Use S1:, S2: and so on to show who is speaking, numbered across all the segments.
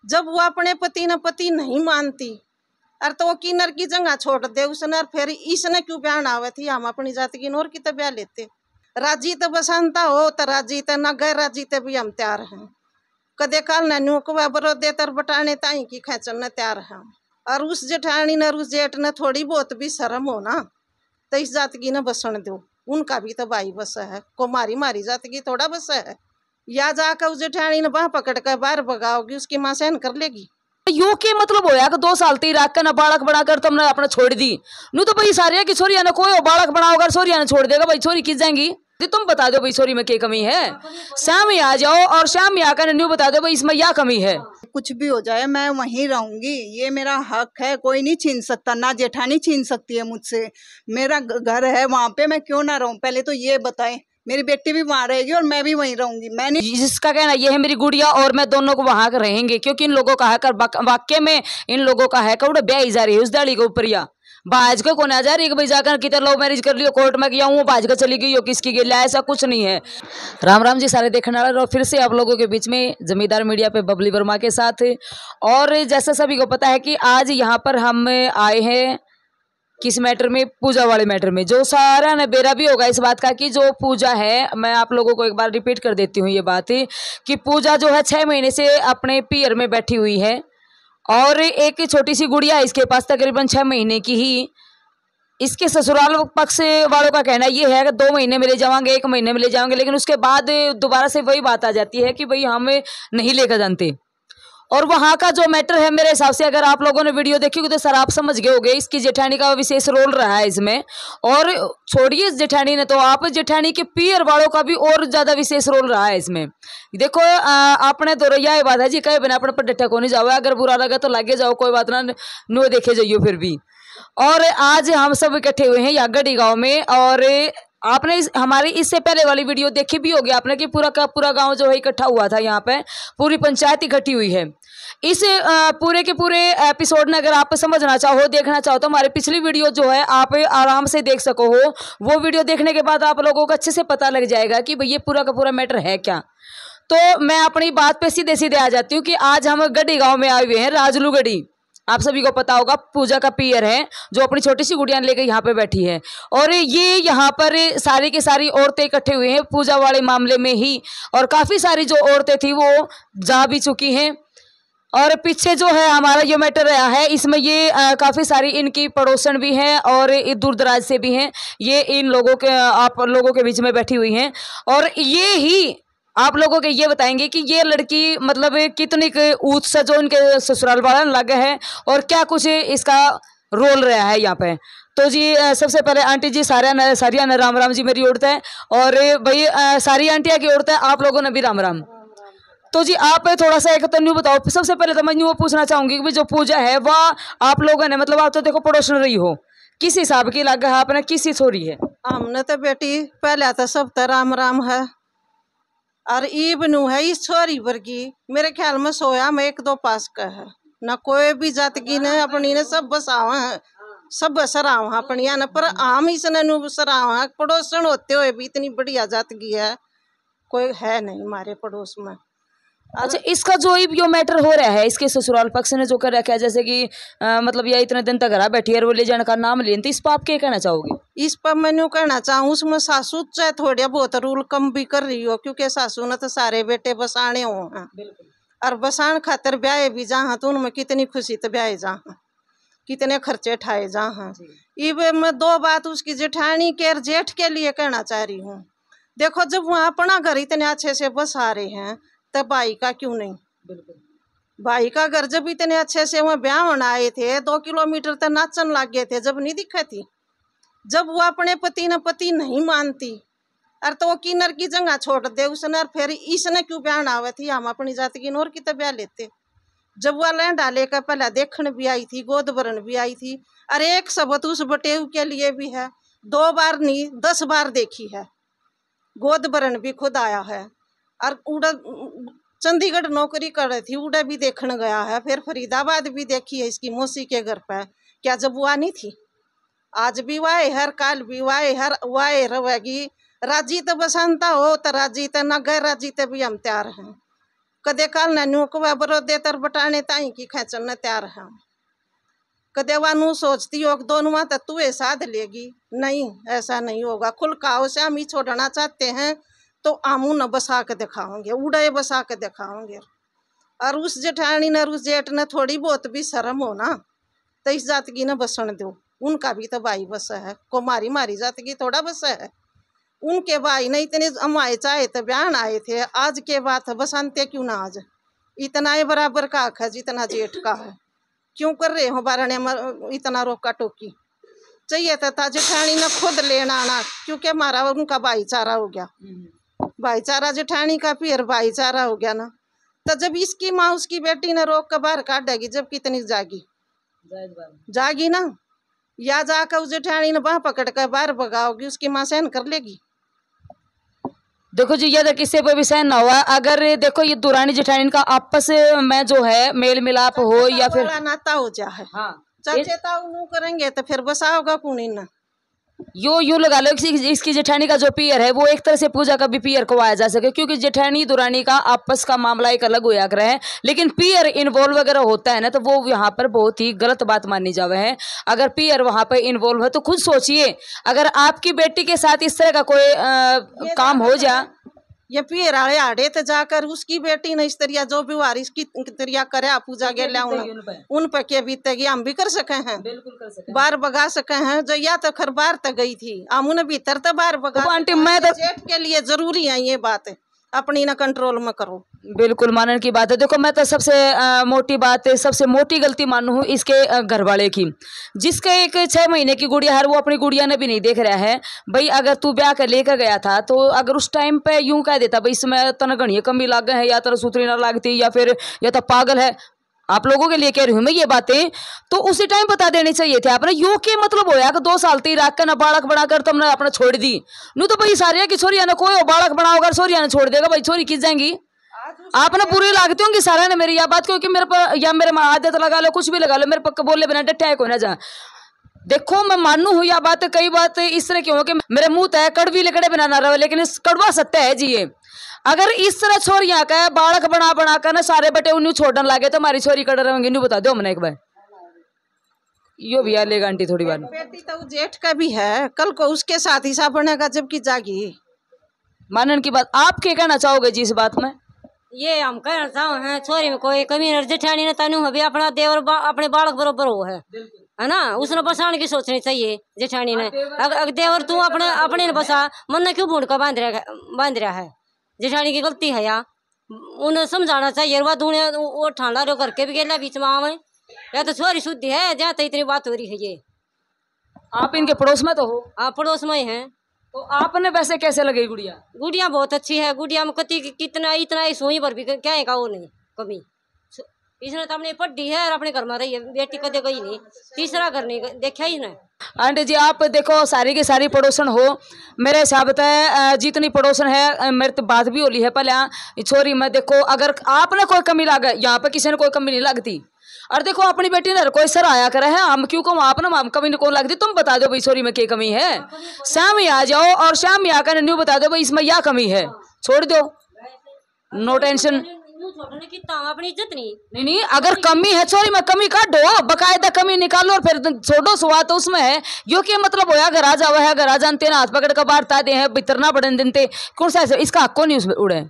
S1: जब वो अपने पति न पति नहीं मानती और तो वो किन्नर की जगह छोड़ दे उसने, और फिर इसने क्यों ब्याह आवे थी, हम अपनी जाति की नौर की तो ब्याह लेते। राजी तो बसंता हो तो राजी तो न गैर राजी तो भी हम तैयार हैं। कदे काल नन्यू को बरो दे तर बटाने ताई की खेचन न तैयार हैं। और उस जेठानी न उस जेठ न थोड़ी बहुत भी शर्म हो ना, तो इस जात की न बसन दो, उनका भी तो भाई बस है, को मारी मारी जात की थोड़ा बस है। या जाकर उस जेठानी ने बाह पकड़ कर बाहर भगाओगी, उसकी माँ सहन कर लेगी।
S2: यो के मतलब होया कि 2 साल ती राख के ना बालक बनाकर तुमने अपने छोड़ दी। नू तो भाई सारिया की छोरिया ने कोई बालक बनाओगा, छोरिया ने छोड़ देगा भाई, छोरी किस जाएंगी। तुम बता दो भाई छोरी में क्या कमी है, शाम ही आ जाओ और शाम में आकर न्यू बता दो भाई इसमें क्या कमी है।
S3: कुछ भी हो जाए मैं वहीं रहूंगी, ये मेरा हक है, कोई नहीं छीन सकता, ना जेठानी छीन सकती है मुझसे। मेरा घर है वहां पे, मैं क्यों ना रहूं, पहले तो ये बताएं। मेरी बेटी भी वहां रहेगी और मैं भी वहीं रहूंगी। मैंने
S2: जिसका कहना ये है मेरी गुड़िया और मैं दोनों को वहां रहेंगे, क्योंकि इन लोगों का है कर वाक्य में इन लोगों का है कर ब्याह जा रही है उस दाड़ी के ऊपर, या बाज को कौन आ जा रही है भाई जाकर कितने लव मैरिज कर लियो, कोर्ट में गया हूँ बाज का चली गई हो किसकी गई, ऐसा कुछ नहीं है। राम राम जी सारे देखने वाले, और फिर से आप लोगों के बीच में जमींदार मीडिया पे बबली वर्मा के साथ। और जैसा सभी को पता है कि आज यहाँ पर हम आए हैं किस मैटर में, पूजा वाले मैटर में, जो सारा न बेरा भी होगा इस बात का कि जो पूजा है, मैं आप लोगों को एक बार रिपीट कर देती हूँ ये बात कि पूजा जो है 6 महीने से अपने पियर में बैठी हुई है, और एक छोटी सी गुड़िया है इसके पास तकरीबन 6 महीने की ही। इसके ससुराल पक्ष वालों का कहना ये है कि 2 महीने में ले जाएंगे, 1 महीने में ले जाएंगे, लेकिन उसके बाद दोबारा से वही बात आ जाती है कि भाई हम नहीं लेकर जानते। और वहाँ का जो मैटर है मेरे हिसाब से, अगर आप लोगों ने वीडियो देखी तो सर आप समझ गए होंगे, इसकी जेठानी का विशेष रोल रहा है इसमें। और छोड़िए इस जेठानी ने, तो आप जेठानी के पियर वालों का भी और ज्यादा विशेष रोल रहा है इसमें। देखो आपने तो यह बात है जी, कहे बिना अपने पर डट्ठा को नहीं जाओ, अगर बुरा लगा तो लागे जाओ, कोई बात ना, नो देखे जाइयो फिर भी। और आज हम सब इकट्ठे हुए हैं यागढ़ी गाँव में, और आपने हमारी इससे पहले वाली वीडियो देखी भी होगी आपने कि पूरा का पूरा गांव जो है इकट्ठा हुआ था, यहाँ पे पूरी पंचायत इकट्ठी हुई है। इस पूरे के पूरे एपिसोड में अगर आप समझना चाहो, देखना चाहो, तो हमारी पिछली वीडियो जो है आप आराम से देख सको हो। वो वीडियो देखने के बाद आप लोगों को अच्छे से पता लग जाएगा कि भाई ये पूरा का पूरा मैटर है क्या। तो मैं अपनी बात पे सीधे सीधे आ जाती हूँ कि आज हम गढ़ी गाँव में आए हुए हैं, राजलू गढ़ी। आप सभी को पता होगा पूजा का पियर है, जो अपनी छोटी सी गुड़िया लेकर यहाँ पे बैठी है। और ये यहाँ पर सारी की सारी औरतें इकट्ठे हुए हैं पूजा वाले मामले में ही, और काफ़ी सारी जो औरतें थी वो जा भी चुकी हैं। और पीछे जो है हमारा ये मैटर रहा है, इसमें ये काफ़ी सारी इनकी पड़ोसन भी हैं और दूर दराज से भी हैं। ये इन लोगों के आप लोगों के बीच में बैठी हुई हैं, और ये ही आप लोगों के ये बताएंगे कि ये लड़की मतलब कितनी ऊंच से जो इनके ससुराल वाला लगे है, और क्या कुछ इसका रोल रहा है यहाँ पे। तो जी सबसे पहले आंटी जी सारिया ने राम राम जी मेरी औरत है, और भाई सारी आंटिया की औरत है, आप लोगों ने भी राम राम। तो जी आप थोड़ा सा एक तो न्यू बताओ। सबसे पहले तो मैं न्यू पूछना चाहूंगी कि जो पूजा है वह आप लोगों ने, मतलब आप तो देखो पड़ोसन रही हो, किस हिसाब की लग है आपने, किसी छोरी है?
S1: हमने तो बेटी पहले तो सब तो राम राम है, और ई बनू है इस छोरी पर की मेरे ख्याल में सोया में 1-2 पास का है ना, कोई भी जात की ने अपनी ने सब बसावा है, सब बसरावा अपनी न, पर आम इसने नु बसरावा है। पड़ोसन होते हुए भी इतनी बढ़िया जात की है कोई है नहीं हमारे पड़ोस में।
S2: अच्छा, इसका जो यो मैटर हो रहा है, इसके ससुराल पक्ष ने जो कर रखा है, जैसे कि मतलब ये इतने दिन तक घर बैठी है, वो ले जाने का नाम लेते, इस पर आप क्या कहना चाहोगे?
S1: इस पर मैं कहना चाहूँ उसमें सासू चाहे थोड़ा बहुत रूल कम भी कर रही हो, क्योंकि सासू ने तो सारे बेटे बसाने हो हैं, और बसान खातर ब्याह भी जहाँ तो उनमें कितनी खुशी तो ब्याह जहाँ कितने खर्चे ठाए जहाँ। ये मैं 2 बात उसकी जेठानी के और जेठ के लिए कहना चाह रही हूँ। देखो जब वहाँ अपना घर इतने अच्छे से बसा रहे हैं, तब भाई का क्यों नहीं? भाई का घर जब इतने अच्छे से वहाँ ब्याह होना आए थे, 2 किलोमीटर तक नाचन लग गए थे, जब नहीं दिखा थी। जब वो अपने पति न पति नहीं मानती, और तो वो किन्नर की जगह छोड़ दे उसने, और फिर इसने क्यों ब्याह आवे थी, हम अपनी जाति की नौर की तो ब्याह लेते। जब वह लैंड डाले का पहले देखने भी आई थी, गोद भरन भी आई थी, और एक सबूत उस बटेव के लिए भी है, 2 बार नहीं 10 बार देखी है, गोद भरन भी खुद आया है। और उड़ा चंडीगढ़ नौकरी कर रही थी, उड़ा भी देखने गया है, फिर फरीदाबाद भी देखी है इसकी मौसी के घर पर। क्या जब वो नहीं थी? आज भी वाए हर काल भी वाए हर वाए रहेगी। राजी तो बसंता हो तो राजी तो न गैर राजी तो भी हम तैयार हैं। कदे काल नन्यू को बरो देतर बटाने ताई की खेचन न तैयार है। कदे वानू सोचती हो दोनों माँ तू साध लेगी, नहीं ऐसा नहीं होगा। खुल खाओ से हम ही छोड़ना चाहते हैं तो आमू न बसा के दिखाओगे, उड़े बसा के दिखाओगे। और उस जेठानी न उस जेठ न थोड़ी बहुत भी शर्म हो ना, तो इस जात की न बसन दो। उनका भी तो भाई बस है, को मारी जात की थोड़ा बस है। उनके भाई ने इतने अमाए चाहे तो बयान आए थे, आज के बात बसानते क्यों ना आज। इतना ही बराबर का हक है जितना जेठ का है। क्यों कर रहे हो बारने इतना रोका टोकी। चाहिए था जेठानी ने खुद लेना आना, क्योंकि हमारा उनका भाईचारा हो गया। भाईचारा जेठानी का फिर भाईचारा हो गया ना। तो जब इसकी माँ उसकी बेटी ने रोक कर बाहर काटेगी, जब कितनी जागी ना, या जाकर उस जेठानी ने बाह पकड़ कर बाहर भगाओगी, उसकी माँ सहन कर लेगी।
S2: देखो जी, ये किसी पे भी सहन ना हुआ। अगर देखो ये दुरानी जेठानी का आपस में जो है मेल मिलाप हो या फिर
S1: नाता हो जाए,
S2: हाँ
S1: चचेता करेंगे तो फिर बसा होगा कौन ना।
S2: यूं लगा लो इसकी जेठानी का जो पियर है वो एक तरह से पूजा का भी पियर को आया जा सके, क्योंकि जेठानी दुरानी का आपस का मामला एक अलग होया करे है, लेकिन पियर इन्वॉल्व वगैरह होता है ना तो वो यहाँ पर बहुत ही गलत बात मानी जावे है। अगर पियर वहाँ पर इन्वॉल्व है तो खुद सोचिए, अगर आपकी बेटी के साथ इस तरह का कोई काम हो जाए,
S1: ये पियर आड़े आड़े तो जाकर उसकी बेटी ने इस तरह जो भी वारिस की तरिया करे पूजा के उन पे के बीतेगी। हम भी कर सके हैं, बिल्कुल कर सके, बाहर बगा सके हैं। जो या तो खर बाहर तक गई थी, हम उन्हें भीतर तो बाहर बगा।
S2: आंटी मैं तो
S1: जेठ के लिए जरूरी है ये बात, अपनी ना कंट्रोल में करो।
S2: बिल्कुल मानने की बात है। देखो मैं तो सबसे मोटी बात है, सबसे मोटी गलती मानू हूँ इसके घर वाले की, जिसके एक 6 महीने की गुड़िया है वो अपनी गुड़िया ने भी नहीं देख रहा है। भाई अगर तू ब्याह कर लेकर गया था तो अगर उस टाइम पे यूं कह देता भाई इसमें तना घनी कमी लागे है, या तेरा सूत्री ना लागती, या फिर या तो पागल है, आप लोगों के लिए कह रही हूँ मैं ये बातें, तो उसी टाइम बता देनी चाहिए थे आपने। यो के मतलब होया कि 2 साल ती रख कर ना बालक बनाकर तुमने अपने छोड़ दी। नू तो भाई सारिया की छोरिया ने कोई बालक बनाओगे छोरिया ने छोड़ देगा, भाई छोरी किस जाएंगी। आपने बुरी लागती होंगी सारा ने मेरी यह बात, क्योंकि मेरे पर या मेरे में आदत लगा लो, कुछ भी लगा लो, मेरे पक्का बोले बिना डटे को ना जा। देखो मैं मानू हूँ यह बात, कई बात इस तरह की हो कि मेरे मुंह तय कड़वी लिकड़े बिना ना रहे, लेकिन इस कड़वा सत्य है जी ये। अगर इस तरह छोरियां का बालक बना कर ना सारे बटे उन्हें छोड़ने लगे तो हमारी छोरी कड़ रहेंगी। नहीं बता दो हमने एक बार यो भी लेगा आंटी थोड़ी बार।
S1: बेटी तो जेठ का भी है, कल को उसके साथ हिसाब बनेगा जबकि जागी।
S2: मानन की बात आप क्या कहना चाहोगे जी इस बात में?
S4: ये हम कहना चाहो हैं छोरी में कोई कमी नहीं, जेठानी ने तनु अभी अपना देवर अपने बालक बरोबर हो है ना, उसने बसाने की सोचनी चाहिए जेठानी ने। अगर देवर तू अपने ने बसा, मन ने क्यों भूड का बांध रहा है। जेठानी की गलती है या उन्हें समझाना चाहिए। वह दूने वो ठांडा रो करके भी गेला बीच में आवे, या तो छोरी शुद्धि है जहाँ तो इतनी बात हो रही है। ये
S2: आप इनके पड़ोस में तो हो?
S4: आप पड़ोस में ही हैं।
S2: तो आपने वैसे कैसे लगी गुड़िया?
S4: गुड़िया बहुत अच्छी है। गुड़िया में कति कितना इतना ही सोई पर भी क्या है का वो नहीं कमी। इसने तो अपने पढ़ी है और अपने घर में रही है, बेटी कदे गई नहीं, तीसरा घर नहीं देखा ही नहीं।
S2: आंटी जी आप देखो सारी की सारी पड़ोसन हो, मेरे हिसाब से जितनी पड़ोसन है मेरे तो बात भी होली है पहले छोरी में। देखो अगर आपने कोई कमी लागे, यहाँ पे किसी ने कोई कमी नहीं लगती। और देखो अपनी बेटी ने कोई सर आया करे है, हम क्यों कहूँ आपने हम कमी नहीं लगती। तुम बता दो भाई छोरी में क्या कमी है, शाम ही आ जाओ और शाम ही आकर न्यू बता दो भाई इसमें यह कमी है, छोड़ दो, नो टेंशन।
S4: अपनी इज्जत
S2: नहीं अगर कमी है छोरी में कमी काटो, बकायदा कमी निकालो और फिर छोड़ो। सुहा तो उसमें है यो के मतलब होया घर आ जावा है, घर आ जानते ना हाथ पकड़ कर बाहर ताते हैं बितरना बड़न दिनते कौन सा इसका हक को नहीं उसमें उड़े।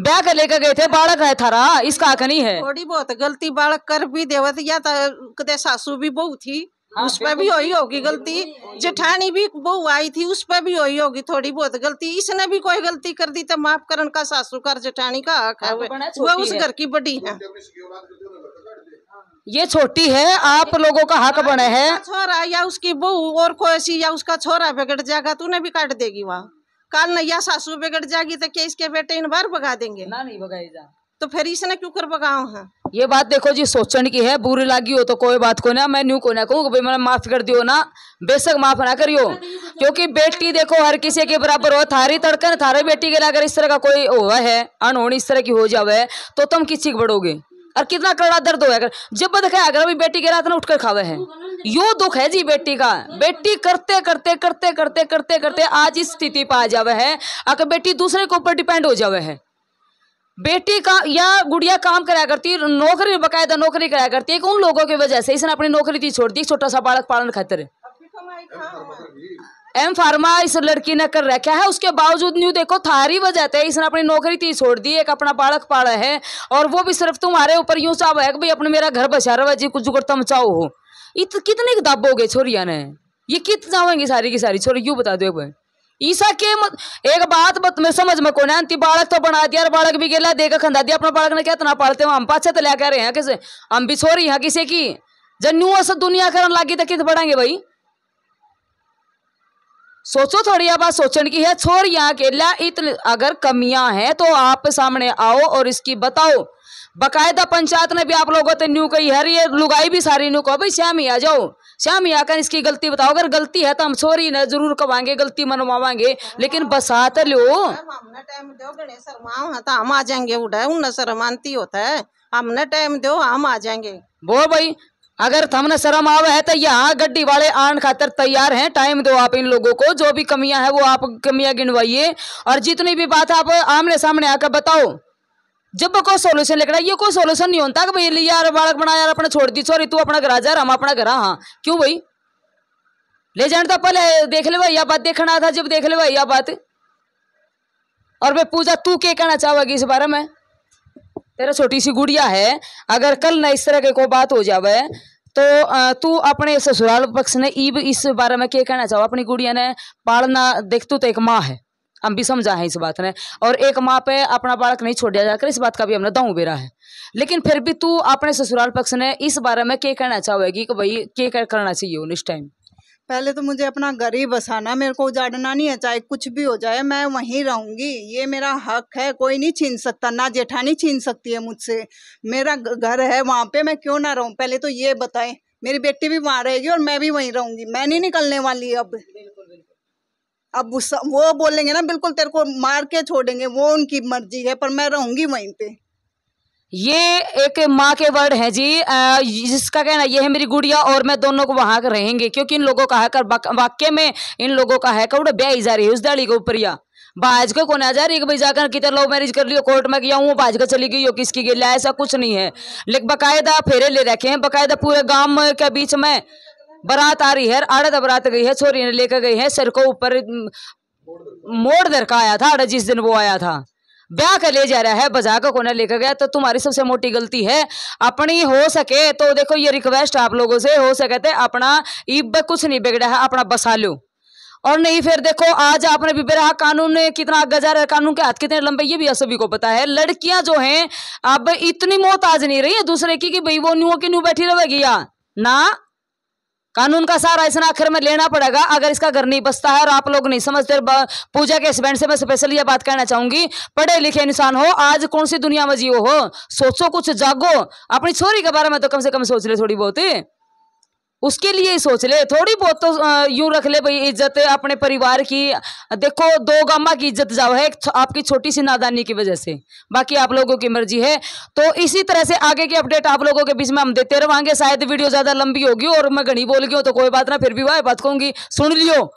S2: ब्याह कर लेकर गए थे, बालक है थारा, इसका हक नहीं है।
S1: थोड़ी बहुत गलती बालक कर भी देवत, या तो कदे सासू भी बहू थी उस पर भी हुई होगी गलती, जेठानी भी बहू आई थी उस पर भी हुई होगी थोड़ी बहुत गलती। इसने भी कोई गलती कर दी तो माफ करन का सासू का जेठानी का हक है, वो उस घर की बड़ी है।
S2: ये छोटी है, आप लोगों का हक बने है।
S1: छोरा या उसकी बहू और कोई ऐसी या उसका छोरा बिगड़ जाएगा तो उन्हें भी काट देगी वहाँ। काल न या सासू बिगड़ जाएगी तो क्या इसके बेटे इन बार भगा देंगे
S2: ना, नहीं भगाएगा
S1: तो फिर इसने क्यों कर भगाओ है।
S2: ये बात देखो जी सोचन की है, बुरी लगी हो तो कोई बात को ना, मैं न्यू को ना कहूँ भाई मैंने माफ कर दियो ना, बेशक माफ ना करियो, क्योंकि बेटी देखो हर किसी के बराबर हो। थारी तड़कन थारे बेटी के अगर इस तरह का कोई हुआ है अनहोनी इस तरह की हो जावे तो तुम किसी बढ़ोगे और कितना कड़ा दर्द होगा। जब देखा अगर अभी बेटी के रात में उठकर खावे है, यो दुख है जी बेटी का। बेटी करते करते करते करते करते करते आज इस स्थिति पर आ जावे है, अगर बेटी दूसरे के ऊपर डिपेंड हो जावे है। बेटी का या गुड़िया काम कराया करती, नौकरी बाकायदा नौकरी कराया करती है कि उन लोगों की वजह से इसने अपनी नौकरी थी छोड़ दी, छोटा सा बालक पालन खातिर एम फार्मा इस लड़की ने कर रखा है। उसके बावजूद न्यू देखो थारी वजह थे इसने अपनी नौकरी थी छोड़ दी, एक अपना बालक पाला है, और वो भी सिर्फ तुम्हारे ऊपर यूं चाव है कि भाई अपने मेरा घर बचा रहा जी, कुछ जुगड़ तुम चाहो हो। कितने किताबोगे छोरिया ने, ये कित जाओगे सारी की सारी छोरी, यूं बता दो भाई ईसा के एक बात में समझ में कौन है, बालक तो बना दिया, बालक भी गेला देगा खंदा दिया, अपना बालक ने क्या इतना पालते हो, हम पाछे तो क्या रहे हैं किसे, हम भी छोरी हैं किसी की, जन्नू से दुनिया करने लगी तो कित बढ़ाएंगे भाई। सोचो थोड़ी या बात सोचने की है। छोरियां अकेला इतने अगर कमियां हैं तो आप सामने आओ और इसकी बताओ। बकायदा पंचायत ने भी आप लोगों से न्यू कही है, ये लुगाई भी सारी न्यू कहो भाई श्यामी आ जाओ, श्यामी आकर इसकी गलती बताओ, अगर गलती है तो हम छोरी ने जरूर कवाएंगे, गलती मनवावांगे, लेकिन बसात लो
S1: हमने टाइम दो, गणेश शर्मा है तो हम आ जाएंगे, उड़ा उन शर्मानती होता है, हमने टाइम दो हम आ जाएंगे।
S2: वो भाई अगर हमने शर्म आवे है तो यहाँ गड्डी वाले आन खातर तैयार हैं, टाइम दो आप इन लोगों को, जो भी कमियां हैं वो आप कमियां गिनवाइए, और जितनी भी बात आप आमने सामने आकर बताओ। जब कोई सोल्यूशन लेकर ये कोई सोल्यूशन नहीं होता कि भाई यार बालक बना यार अपने छोड़ दी, सॉरी तू अपना घर आ जा, हम अपना घर, हाँ क्यों भाई ले जाने तो पहले देख ले भाई, यह बात देखना था, जब देख ले भाई यह बात। और वे पूजा तू क्या कहना चाहोगी इस बारे में, तेरा छोटी सी गुड़िया है, अगर कल ना इस तरह की कोई बात हो जावे तो तू अपने ससुराल पक्ष ने ईब इस बारे में क्या कहना चाहो, अपनी गुड़िया ने पालना देख तू तो एक माँ है, हम भी समझा है इस बात ने, और एक माँ पे अपना बालक नहीं छोड़ दिया जाकर, इस बात का भी हमने दांव बेरा है, लेकिन फिर भी तू अपने ससुराल पक्ष ने इस बारे में क्या कहना चाहोगी कि भाई क्या करना चाहिए उन इस टाइम।
S3: पहले तो मुझे अपना घर ही बसाना, मेरे को उजाड़ना नहीं है, चाहे कुछ भी हो जाए मैं वहीं रहूंगी, ये मेरा हक है, कोई नहीं छीन सकता, ना जेठानी छीन सकती है मुझसे, मेरा घर है वहाँ पे, मैं क्यों ना रहूं, पहले तो ये बताएं। मेरी बेटी भी वहाँ रहेगी और मैं भी वहीं रहूंगी, मैं नहीं निकलने वाली अब वो बोलेंगे ना बिल्कुल तेरे को मार के छोड़ेंगे, वो उनकी मर्जी है, पर मैं रहूंगी वहीं पे।
S2: ये एक माँ के वर्ड है जी, जिसका कहना ये है मेरी गुड़िया और मैं दोनों को वहां रहेंगे, क्योंकि इन लोगों का है कर वाक्य में इन लोगों का है कौड़ा ब्याह जा रही है उस दाड़ी के ऊपर, या बाज को कौन आ जा रही है भाई जाकर कितने लव मैरिज कर लियो, कोर्ट में गया हूँ बाज का चली गई हो किसकी गई, ऐसा कुछ नहीं है, लेकिन बकायदा फेरे ले रखे हैं, बकायदा पूरे गांव के बीच में बारात आ रही है, आड़त बारात गई है, छोरी ने लेकर गई है, सिर को ऊपर मोड़ दर का आया था जिस दिन वो आया था, ब्याह कर ले जा रहा है, बजा कर कोने लेकर गया, तो तुम्हारी सबसे मोटी गलती है अपनी। हो सके तो देखो ये रिक्वेस्ट आप लोगों से, हो सके तो अपना ईब कुछ नहीं बिगड़ा है, अपना बसा लो, और नहीं फिर देखो आज आपने भी रहा कानून ने कितना आगे जा रहा है, कानून के हाथ कितने लंबे ये भी सभी को पता है। लड़कियां जो हैं अब इतनी मोहताज नहीं रही है दूसरे की कि भाई वो न्यू की न्यू बैठी रहेगी, या ना कानून का सहारा इस आखिर में लेना पड़ेगा अगर इसका घर नहीं बसता है, और आप लोग नहीं समझते। पूजा के हस्बैंड से मैं स्पेशल ये बात कहना चाहूंगी, पढ़े लिखे इंसान हो, आज कौन सी दुनिया में जियो हो, सोचो कुछ जागो, अपनी छोरी के बारे में तो कम से कम सोच ले, थोड़ी बहुत उसके लिए ही सोच ले, थोड़ी बहुत तो यूं रख ले भाई इज्जत अपने परिवार की। देखो दो गामा की इज्जत जाओ है आपकी छोटी सी नादानी की वजह से, बाकी आप लोगों की मर्जी है। तो इसी तरह से आगे की अपडेट आप लोगों के बीच में हम देते रहेंगे। शायद वीडियो ज्यादा लंबी होगी और मैं घनी बोल गई हूँ तो कोई बात ना, फिर भी वह बात कहूंगी सुन लियो,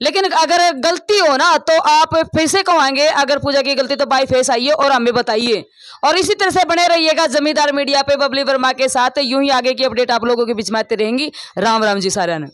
S2: लेकिन अगर गलती हो ना तो आप फिर से कहेंगे, अगर पूजा की गलती तो बाई फेस आइए और हमें बताइए। और इसी तरह से बने रहिएगा जमींदार मीडिया पे बबली वर्मा के साथ, यूं ही आगे की अपडेट आप लोगों के बीच में आती रहेंगी। राम राम जी सारा ने।